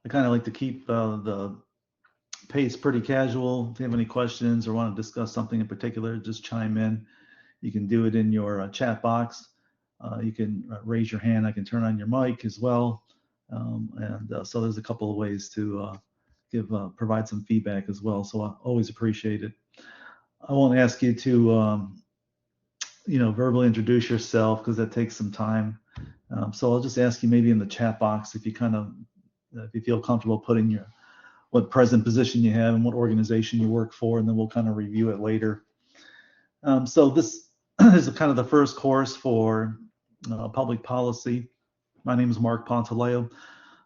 I kind of like to keep the pace pretty casual. If you have any questions or want to discuss something in particular, just chime in. You can do it in your chat box. You can raise your hand. I can turn on your mic as well. And so there's a couple of ways to provide some feedback as well. So I always appreciate it. I won't ask you to verbally introduce yourself because that takes some time. So I'll just ask you maybe in the chat box if you if you feel comfortable putting what present position you have and what organization you work for, and then we'll kind of review it later. So this is kind of the first course for public policy. My name is Mark Pontaleo.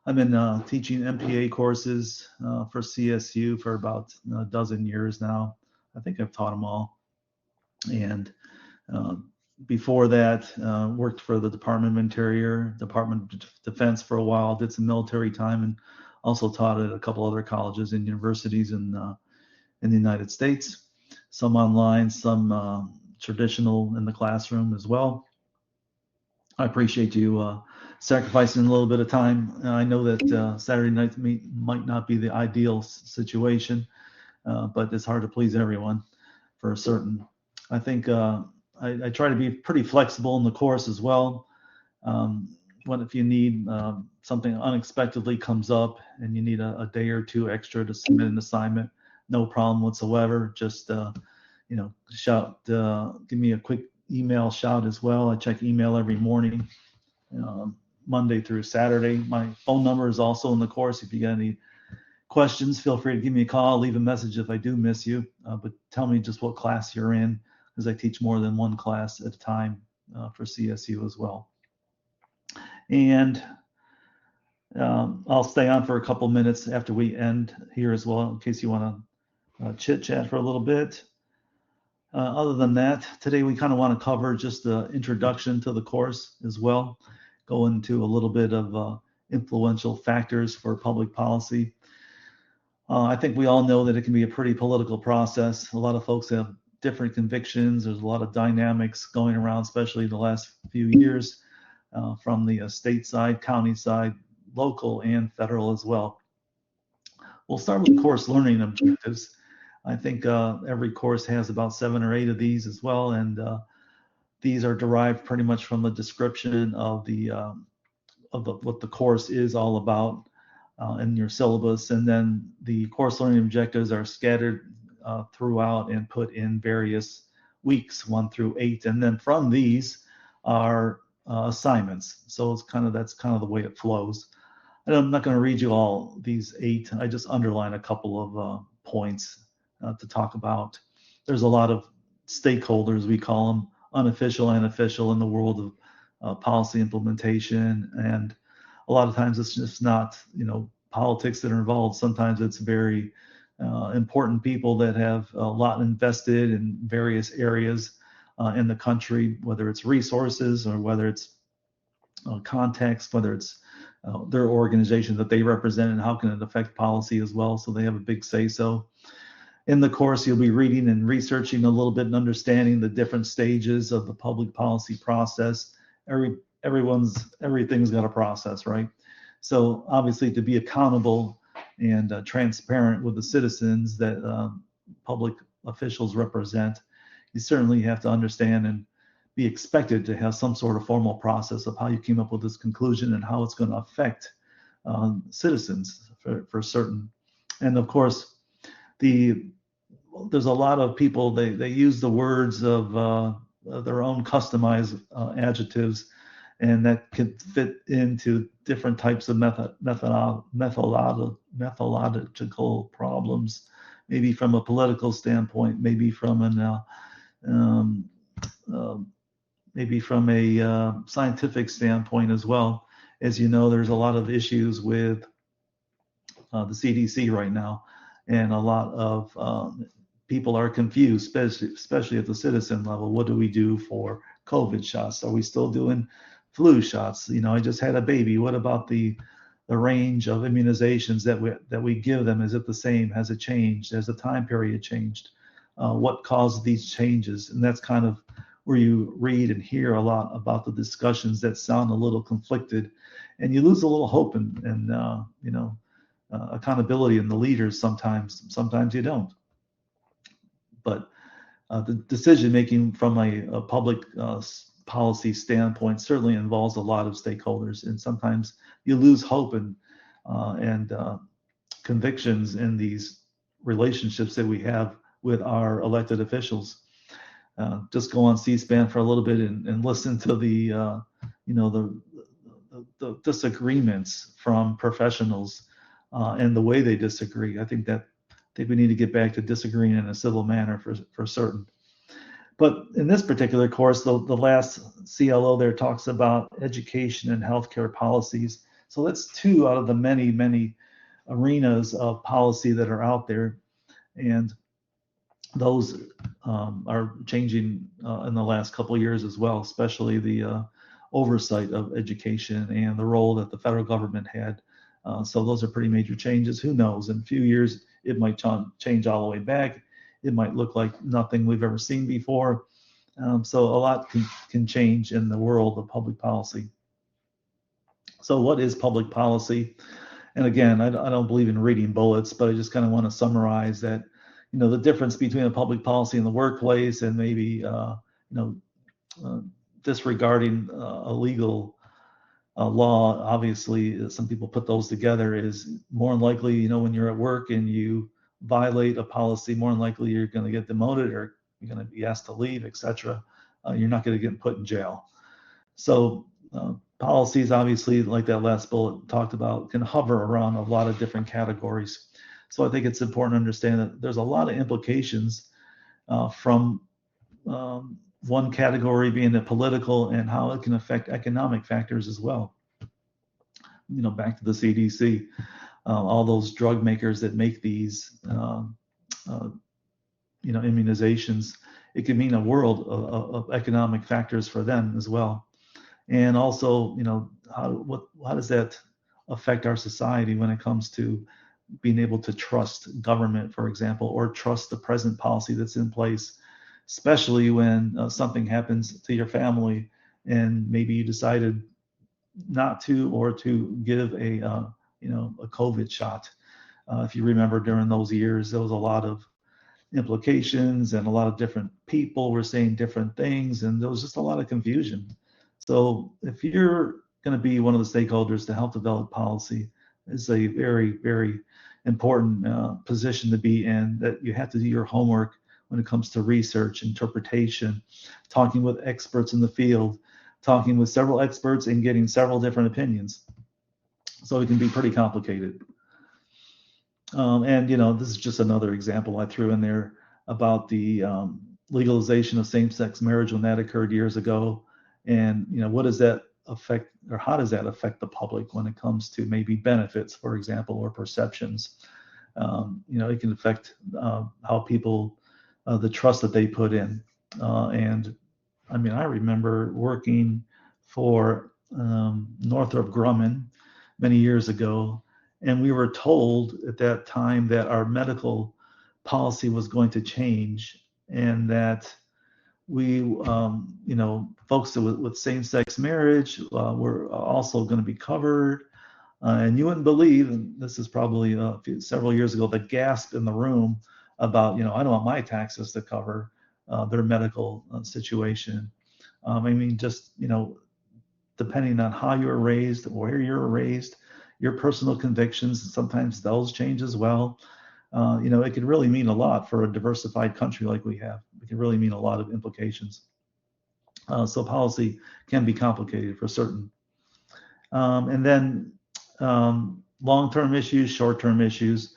I've been teaching MPA courses for CSU for about a dozen years now. I think I've taught them all. And before that, worked for the Department of Interior, Department of Defense for a while, did some military time, and also taught at a couple other colleges and universities in the United States. Some online, some traditional in the classroom as well. I appreciate you sacrificing a little bit of time. I know that Saturday night might not be the ideal situation, but it's hard to please everyone for certain. I think I try to be pretty flexible in the course as well. If you need something unexpectedly comes up and you need a day or two extra to submit an assignment, no problem whatsoever. Just shout, give me a quick email shout as well. I check email every morning, Monday through Saturday. My phone number is also in the course. If you got any questions, feel free to give me a call, leave a message if I do miss you, but tell me just what class you're in, because I teach more than one class at a time for CSU as well. And I'll stay on for a couple minutes after we end here as well, in case you want to chit chat for a little bit. Other than that, today we kind of want to cover just the introduction to the course as well, go into a little bit of influential factors for public policy. I think we all know that it can be a pretty political process. A lot of folks have different convictions. There's a lot of dynamics going around, especially the last few years, from the state side, county side, local, and federal as well. We'll start with course learning objectives. I think every course has about 7 or 8 of these as well, and these are derived pretty much from the description of what the course is all about in your syllabus, and then the course learning objectives are scattered throughout and put in various weeks 1 through 8, and then from these are assignments. So that's kind of the way it flows. And I'm not going to read you all these 8. I just underline a couple of points to talk about. There's a lot of stakeholders, we call them, unofficial and official, in the world of policy implementation, and a lot of times it's just not politics that are involved. Sometimes it's very important people that have a lot invested in various areas in the country, whether it's resources or whether it's context, whether it's their organization that they represent and how can it affect policy as well. So they have a big say so. In the course, you'll be reading and researching a little bit and understanding the different stages of the public policy process. Everything's got a process, right? So obviously, to be accountable and transparent with the citizens that public officials represent, you certainly have to understand and be expected to have some sort of formal process of how you came up with this conclusion and how it's going to affect citizens for certain. And of course, there's a lot of people, they use the words of their own customized adjectives, and that could fit into different types of methodological problems, maybe from a political standpoint, maybe from a scientific standpoint as well. As you know, there's a lot of issues with the CDC right now, and a lot of people are confused, especially at the citizen level. What do we do for COVID shots? Are we still doing flu shots? I just had a baby. What about the range of immunizations that we give them? Is it the same? Has it changed? Has the time period changed? What caused these changes? And that's kind of where you read and hear a lot about the discussions that sound a little conflicted, and you lose a little hope and accountability in the leaders sometimes you don't. But the decision making from a public policy standpoint certainly involves a lot of stakeholders, and sometimes you lose hope and convictions in these relationships that we have with our elected officials. Just go on C-SPAN for a little bit and listen to the disagreements from professionals and the way they disagree. I think we need to get back to disagreeing in a civil manner for certain. But in this particular course, the last CLO there talks about education and healthcare policies. So that's two out of the many, many arenas of policy that are out there. And those are changing in the last couple of years as well, especially the oversight of education and the role that the federal government had. So those are pretty major changes. Who knows? In a few years, it might change all the way back. It might look like nothing we've ever seen before. So a lot can change in the world of public policy. So what is public policy? And again, I don't believe in reading bullets, but I just kind of want to summarize that, the difference between a public policy in the workplace and maybe, disregarding a legal law. Obviously, some people put those together is more than likely, when you're at work and you violate a policy, more than likely you're going to get demoted or you're going to be asked to leave, etc. You're not going to get put in jail. So policies, obviously, like that last bullet talked about, can hover around a lot of different categories. So I think it's important to understand that there's a lot of implications from one category being the political and how it can affect economic factors as well. Back to the CDC, all those drug makers that make these, immunizations, it can mean a world of economic factors for them as well. And also, how does that affect our society when it comes to being able to trust government, for example, or trust the present policy that's in place, especially when something happens to your family and maybe you decided not to or to give a COVID shot. If you remember, during those years, there was a lot of implications and a lot of different people were saying different things, and there was just a lot of confusion. So if you're going to be one of the stakeholders to help develop policy, it's a very, very important position to be in, that you have to do your homework when it comes to research, interpretation, talking with experts in the field, talking with several experts and getting several different opinions. So it can be pretty complicated. And this is just another example I threw in there about the legalization of same-sex marriage when that occurred years ago. And what does that affect, or how does that affect the public when it comes to maybe benefits, for example, or perceptions? It can affect how people, the trust that they put in. And I remember working for Northrop Grumman many years ago, and we were told at that time that our medical policy was going to change, and that we, folks with same-sex marriage were also going to be covered. And you wouldn't believe, and this is probably several years ago, the gasp in the room about, I don't want my taxes to cover their medical situation. Just, depending on how you were raised, where you were raised, your personal convictions, and sometimes those change as well. It can really mean a lot for a diversified country like we have. It can really mean a lot of implications. So policy can be complicated for certain. And then long-term issues, short-term issues.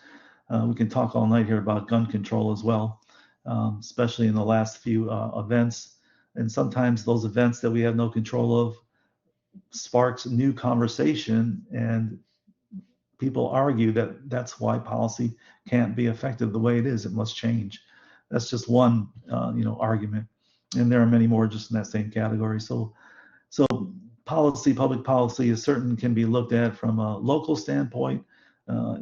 We can talk all night here about gun control as well, especially in the last few events. And sometimes those events that we have no control of sparks new conversation, and people argue that that's why policy can't be effective the way it is. It must change. That's just one, argument, and there are many more just in that same category. So policy, public policy, is certain can be looked at from a local standpoint,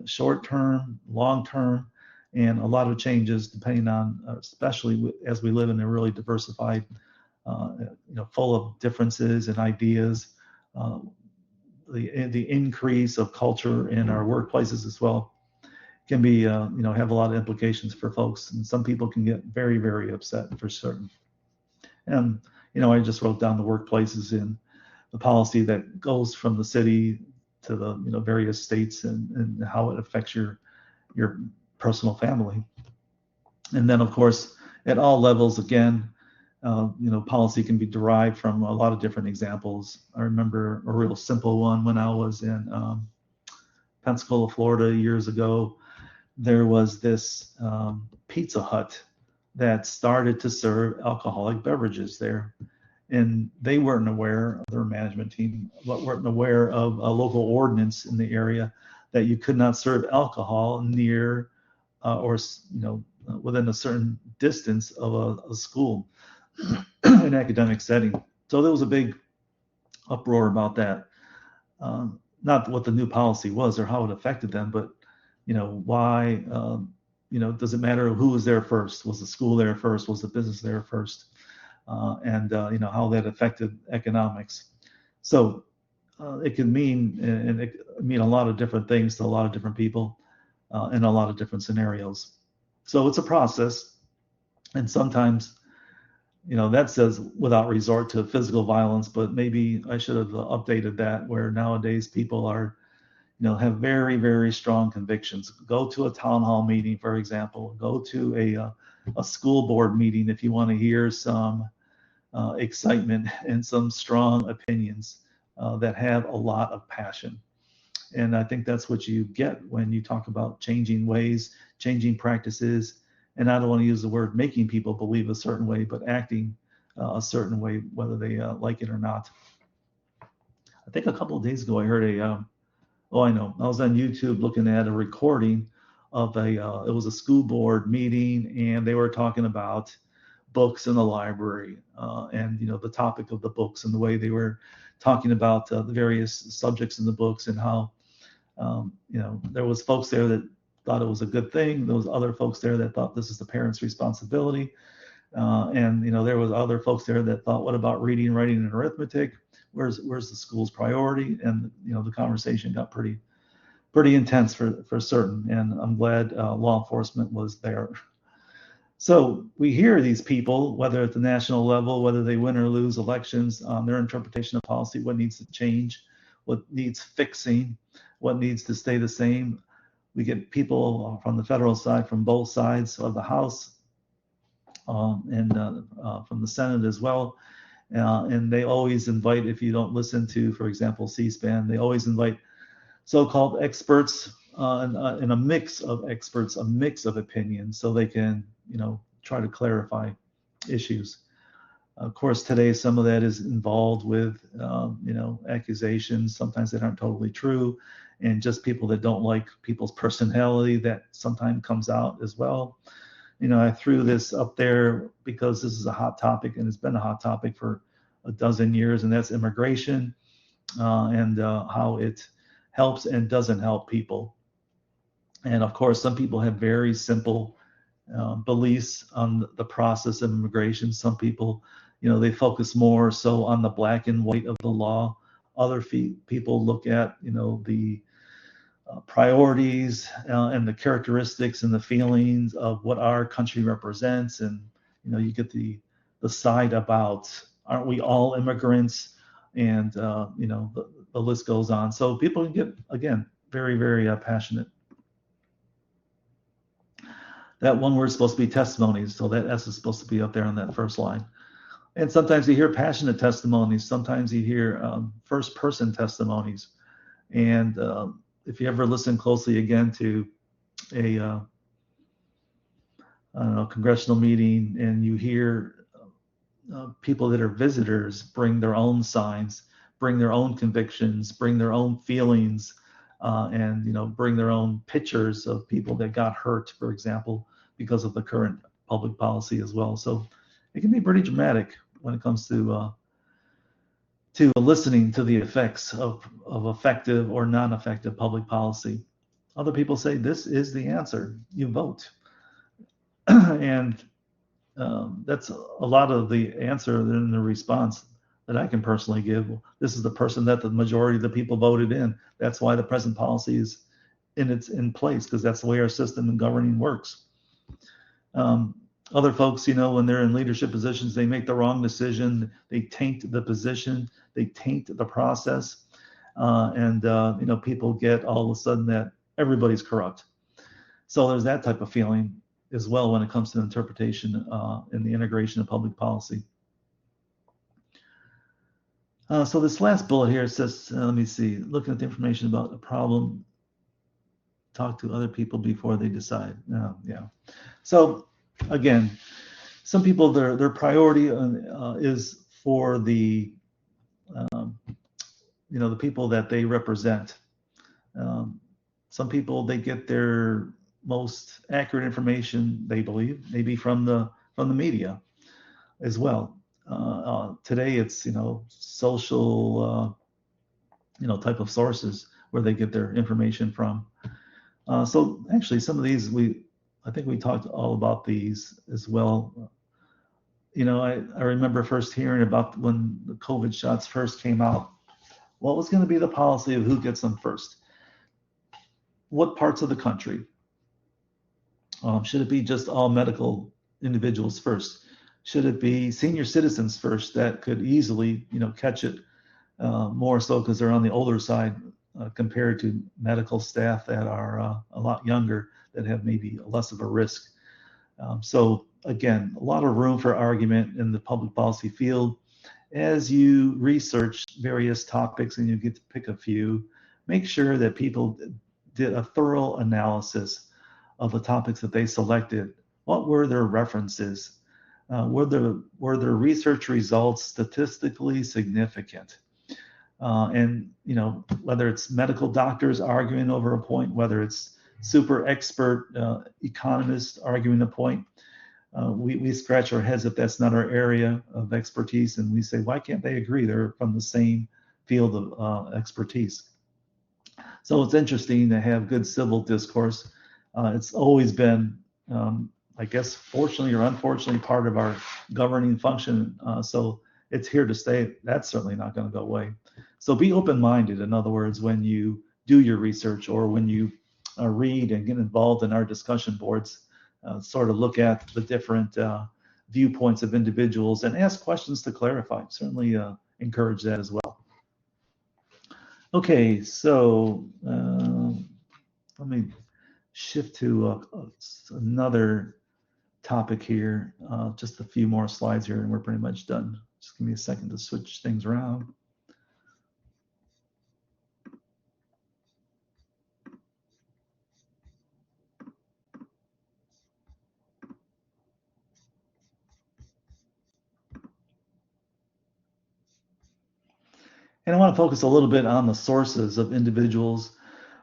short term, long term, and a lot of changes depending on, especially as we live in a really diversified, full of differences and ideas. the increase of culture in our workplaces as well can be have a lot of implications for folks, and some people can get very, very upset for certain. And I just wrote down the workplaces in the policy that goes from the city to the various states, and how it affects your personal family. And then of course at all levels, again, policy can be derived from a lot of different examples. I remember a real simple one when I was in Pensacola, Florida years ago. There was this Pizza Hut that started to serve alcoholic beverages there. And they weren't aware, their management team weren't aware of a local ordinance in the area that you could not serve alcohol near or within a certain distance of a school, an academic setting. So there was a big uproar about that. Not what the new policy was or how it affected them, but why, does it matter who was there first? Was the school there first? Was the business there first? And how that affected economics. So it can mean a lot of different things to a lot of different people in a lot of different scenarios. So it's a process, and sometimes that says without resort to physical violence, but maybe I should have updated that, where nowadays people are have very, very strong convictions. Go to a town hall meeting, for example. Go to a school board meeting if you want to hear some excitement and some strong opinions that have a lot of passion. And I think that's what you get when you talk about changing ways, changing practices. And I don't want to use the word making people believe a certain way, but acting a certain way, whether they like it or not. I think a couple of days ago I heard I was on YouTube looking at a recording of it was a school board meeting, and they were talking about books in the library, and the topic of the books, and the way they were talking about the various subjects in the books, and how there was folks there that thought it was a good thing. There was other folks there that thought this is the parents' responsibility, and there was other folks there that thought, what about reading, writing, and arithmetic? Where's the school's priority? And the conversation got pretty intense for certain, and I'm glad law enforcement was there. So we hear these people, whether at the national level, whether they win or lose elections, their interpretation of policy, what needs to change, what needs fixing, what needs to stay the same. We get people from the federal side, from both sides of the House, and from the Senate as well. And they always invite, if you don't listen to, for example, C-SPAN, they always invite so-called experts and a mix of experts, a mix of opinions, so they can try to clarify issues. Of course, today some of that is involved with accusations, sometimes that aren't totally true, and just people that don't like people's personality, that sometimes comes out as well. I threw this up there because this is a hot topic, and it's been a hot topic for a dozen years, and that's immigration, and how it helps and doesn't help people. And of course, some people have very simple beliefs on the process of immigration. Some people, they focus more so on the black and white of the law. Other people look at, the priorities and the characteristics and the feelings of what our country represents. And, you get the side about, aren't we all immigrants? And, the list goes on. So people can get, again, very, very passionate. That one word is supposed to be testimonies, so that S is supposed to be up there on that first line. And sometimes you hear passionate testimonies. Sometimes you hear first-person testimonies. And if you ever listen closely again to a congressional meeting, and you hear people that are visitors bring their own signs, bring their own convictions, bring their own feelings, and bring their own pictures of people that got hurt, for example, because of the current public policy as well. So it can be pretty dramatic when it comes to listening to the effects of effective or non-effective public policy. Other people say this is the answer. You vote, and that's a lot of the answer in the response. that I can personally give. This is the person that the majority of the people voted in. That's why the present policy is in place, because that's the way our system and governing works. Other folks, when they're in leadership positions, they make the wrong decision. They taint the position. They taint the process. And people get all of a sudden that everybody's corrupt. So there's that type of feeling as well when it comes to interpretation and the integration of public policy. So this last bullet here says, let me see, looking at the information about the problem, talk to other people before they decide. Yeah. So again, some people, their priority is for the the people that they represent. Some people, they get their most accurate information, they believe, maybe from the media as well. Today it's social type of sources where they get their information from. So actually some of these I think we talked all about these as well. I remember first hearing about when the COVID shots first came out. What was going to be the policy of who gets them first? What parts of the country? Should it be just all medical individuals first? Should it be senior citizens first that could easily, catch it more so because they're on the older side compared to medical staff that are a lot younger that have maybe less of a risk? So again, a lot of room for argument in the public policy field. As you research various topics and you get to pick a few, make sure that people did a thorough analysis of the topics that they selected. What were their references? Were their research results statistically significant? And whether it's medical doctors arguing over a point, whether it's super expert economists arguing a point, we scratch our heads if that's not our area of expertise, and we say, why can't they agree? They're from the same field of expertise. So it's interesting to have good civil discourse. It's always been, I guess, fortunately or unfortunately, part of our governing function. So it's here to stay. That's certainly not going to go away. So be open-minded, in other words, when you do your research or when you read and get involved in our discussion boards. Sort of look at the different viewpoints of individuals and ask questions to clarify. Certainly encourage that as well. Okay, so let me shift to another topic here. Just a few more slides here and we're pretty much done. Just give me a second to switch things around. And I want to focus a little bit on the sources of individuals,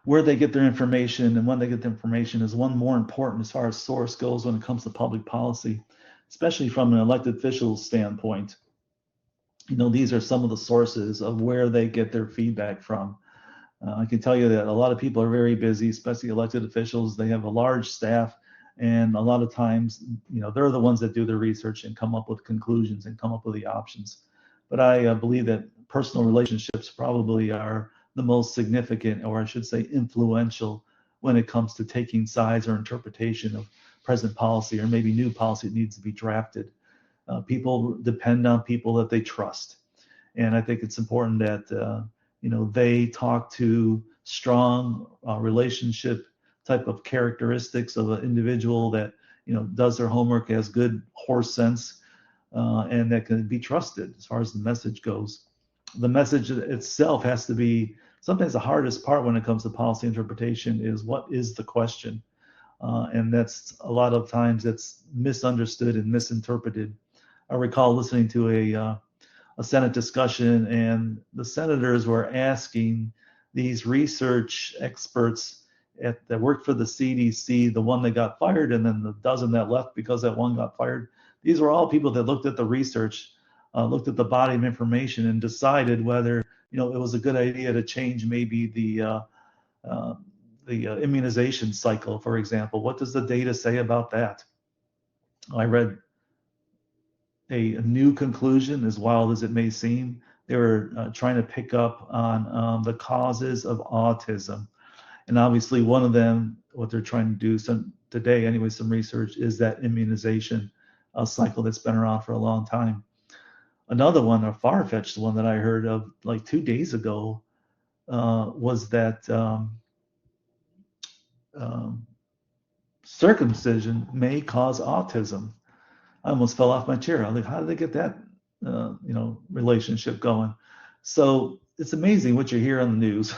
where they get their information, and when they get the information is one more important as far as source goes when it comes to public policy, especially from an elected official's standpoint. These are some of the sources of where they get their feedback from. I can tell you that a lot of people are very busy, especially elected officials. They have a large staff, and a lot of times, they're the ones that do the research and come up with conclusions and come up with the options. But I believe that personal relationships probably are the most significant, or I should say influential, when it comes to taking sides or interpretation of present policy or maybe new policy that needs to be drafted. People depend on people that they trust. And I think it's important that they talk to strong relationship type of characteristics of an individual that does their homework, has good horse sense, and that can be trusted as far as the message goes. The message itself has to be, sometimes the hardest part when it comes to policy interpretation is what is the question? And that's a lot of times it's misunderstood and misinterpreted. I recall listening to a Senate discussion, and the senators were asking these research experts that worked for the CDC, the one that got fired, and then the dozen that left because that one got fired. These were all people that looked at the research, looked at the body of information, and decided whether it was a good idea to change maybe the immunization cycle, for example. What does the data say about that? I read a new conclusion, as wild as it may seem. They were trying to pick up on the causes of autism. And obviously, one of them, what they're trying to do today, anyway, some research is that immunization cycle that's been around for a long time. Another one, a far-fetched one that I heard of like 2 days ago, was that um, circumcision may cause autism. I almost fell off my chair. I was like, how did they get that, relationship going? So it's amazing what you hear on the news,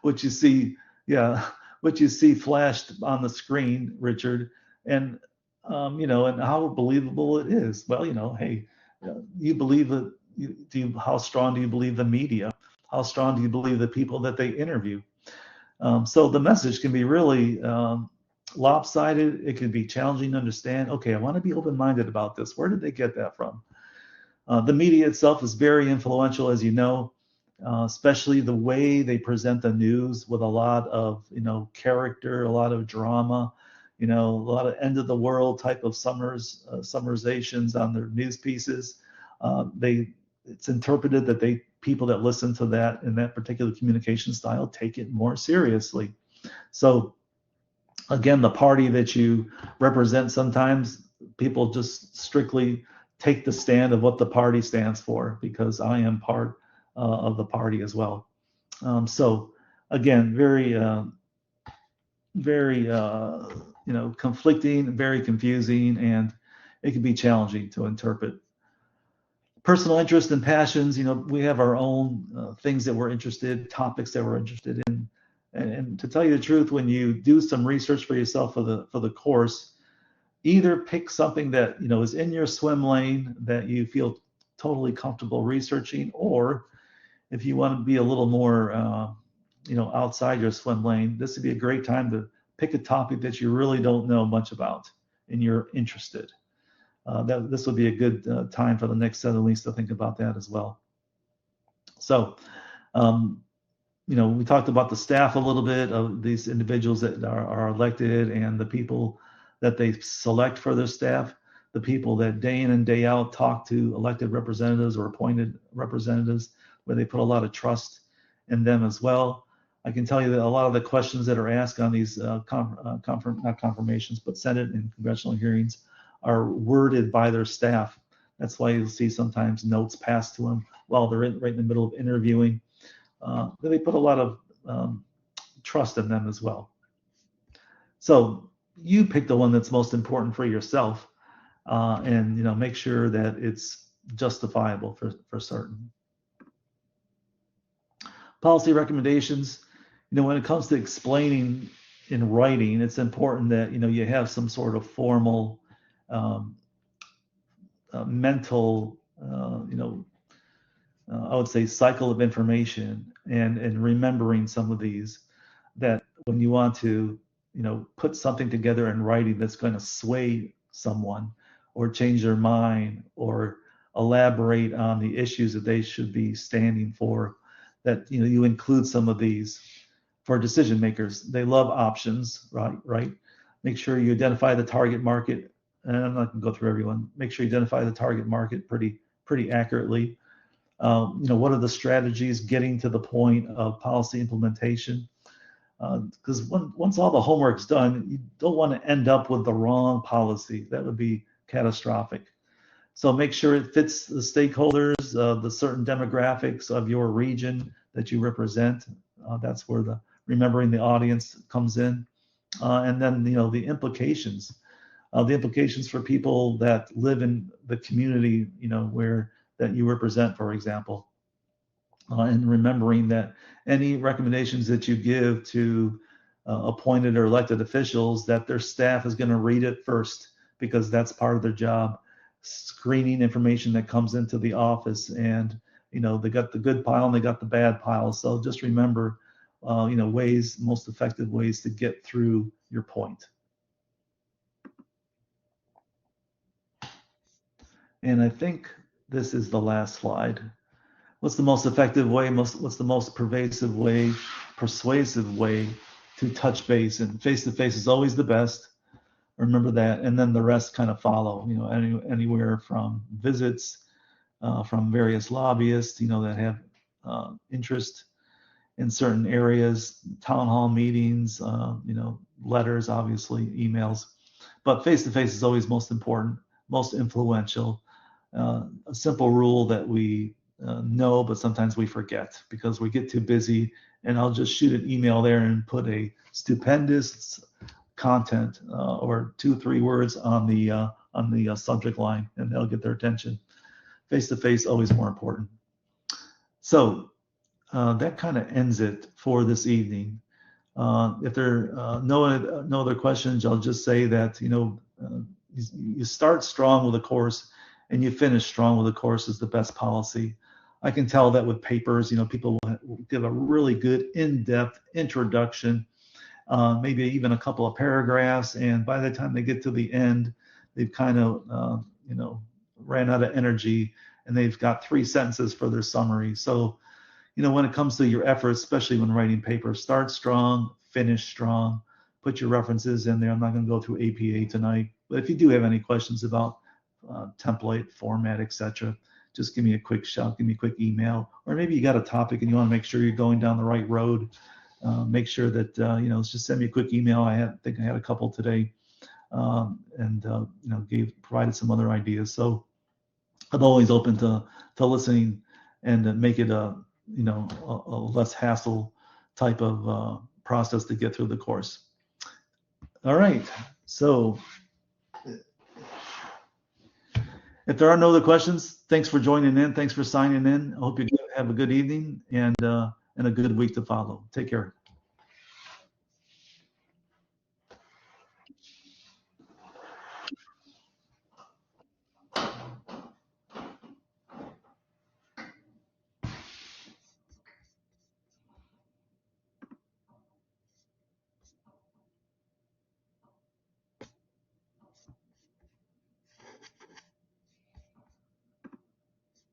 what you see, yeah, what you see flashed on the screen, Richard, and and how believable it is. Well, hey, you believe it. How strong do you believe the media? How strong do you believe the people that they interview? So the message can be really lopsided. It can be challenging to understand. Okay, I want to be open-minded about this. Where did they get that from? The media itself is very influential, as you know, especially the way they present the news with a lot of, character, a lot of drama, a lot of end of the world type of summarizations on their news pieces. It's interpreted that people that listen to that in that particular communication style take it more seriously. So again, the party that you represent, sometimes people just strictly take the stand of what the party stands for, because I am part of the party as well. So again, very conflicting, very confusing, and it can be challenging to interpret. Personal interest and passions, we have our own things that we're interested, topics that we're interested in. And to tell you the truth, when you do some research for yourself for the course, either pick something that is in your swim lane that you feel totally comfortable researching, or if you want to be a little more outside your swim lane, this would be a great time to pick a topic that you really don't know much about and you're interested. This would be a good time for the next set of weeks to think about that as well. So we talked about the staff a little bit of these individuals that are elected, and the people that they select for their staff, the people that day in and day out talk to elected representatives or appointed representatives, where they put a lot of trust in them as well. I can tell you that a lot of the questions that are asked on these not confirmations, but Senate and congressional hearings are worded by their staff. That's why you'll see sometimes notes passed to them while they're right in the middle of interviewing. They put a lot of trust in them as well. So you pick the one that's most important for yourself, and make sure that it's justifiable for certain. Policy recommendations. When it comes to explaining in writing, it's important that you have some sort of formal mental I would say cycle of information, and remembering some of these, that when you want to put something together in writing that's going to sway someone or change their mind or elaborate on the issues that they should be standing for, that you include some of these. For decision makers, they love options, right? Make sure you identify the target market, and I'm not going to go through everyone. Make sure you identify the target market pretty accurately. What are the strategies getting to the point of policy implementation? Because once all the homework's done, you don't want to end up with the wrong policy. That would be catastrophic. So make sure it fits the stakeholders, the certain demographics of your region that you represent. That's where the remembering the audience comes in. And then, the implications for people that live in the community, where that you represent, for example. And remembering that any recommendations that you give to appointed or elected officials, that their staff is going to read it first, because that's part of their job, screening information that comes into the office. And they got the good pile and they got the bad pile. So just remember most effective ways to get through your point. And I think this is the last slide. What's the most effective way? What's the most persuasive way to touch base? And face-to-face is always the best, Remember that, and then the rest kind of follow. Anywhere from visits from various lobbyists, that have interest in certain areas, town hall meetings, letters, obviously, emails. But face-to-face is always most important, most influential. A simple rule that we know, but sometimes we forget because we get too busy. And I'll just shoot an email there and put a stupendous content or 2-3 words on the subject line, and they'll get their attention. Face-to-face, always more important. So that kind of ends it for this evening. If there are no other questions, I'll just say that you start strong with a course and you finish strong with a course is the best policy. I can tell that with papers. People will give a really good in-depth introduction, maybe even a couple of paragraphs, and by the time they get to the end, they've kind of ran out of energy, and they've got 3 sentences for their summary. So when it comes to your efforts, especially when writing papers, start strong, finish strong, put your references in there. I'm not going to go through APA tonight, but if you do have any questions about template, format, etc., just give me a quick shout, give me a quick email, or maybe you got a topic and you want to make sure you're going down the right road. Make sure that, just send me a quick email. I think I had a couple today, and provided some other ideas. So I'm always open to listening and make it a less hassle type of process to get through the course. All right. So if there are no other questions, thanks for joining in. Thanks for signing in. I hope you have a good evening and a good week to follow. Take care.